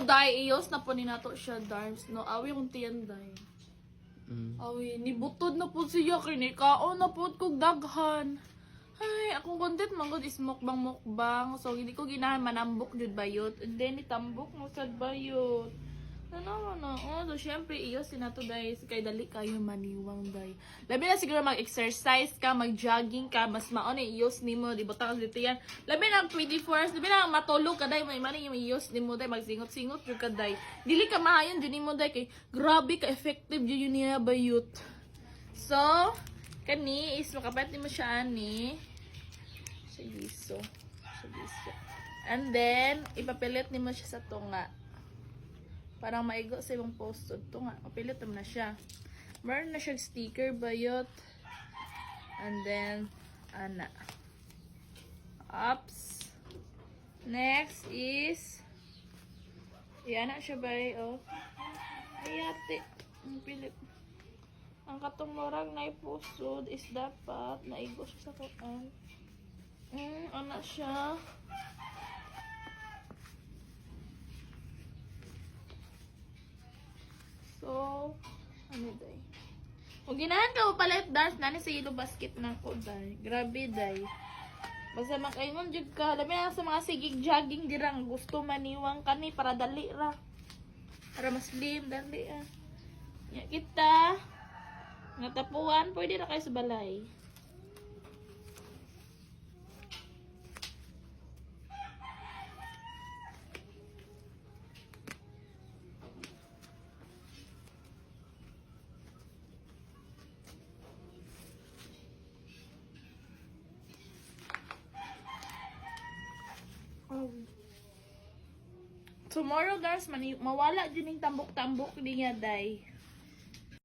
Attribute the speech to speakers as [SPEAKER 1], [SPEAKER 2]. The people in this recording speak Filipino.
[SPEAKER 1] day, iyos na po ni nato siya, Darms. No, awi kong tiyan, day. Awi, nibutod na po siya, kinikaon na po kong daghan. Ay, akong content mangod is mukbang. So, hindi ko ginahan manambok jud bayot. And then, itambok mo sa bayot. Ano. So, syempre, iyos sinato, day. Kay dali kayo maniwang, day. Labi na siguro mag-exercise ka, mag-jogging ka, mas maon iyos ni mo, di ba ka dito yan. Labi na 24 hours, labi na matulog ka, day. May mani yung iyos ni mo, day. Magsingot-singot yung ka, day. Dili ka mahayon, dyan ni mo, day. Kay, grabe ka effective yun niya, bayot. So, kani is makapat mo siya ani. Sigiso. And then, ipapilit ni mo siya sa tunga. Parang maigo sa ibang postod. Tunga, mapilit mo na siya. Meron na siya sticker, bayot. And then, ana. Ups. Next is, yan na siya, bay. Oh. Ayate. Ang pilit. Ang katong murag na ipusod is dapat naigo siya sa kuan. Ana siya. So, ano day? Kung ginahan ka mo palit dance, nani sa yellow basket na ko day. Grabe day. Basta makaingon jud ka. Labi na sa mga sigig-jogging dirang gusto maniwang kani para dali ra. Para mas slim, dali ah. Ya kita. Nga tapuan, pwede na kayo sa balay. Tomorrow, guys, mawala din yung tambok-tambok niya, day.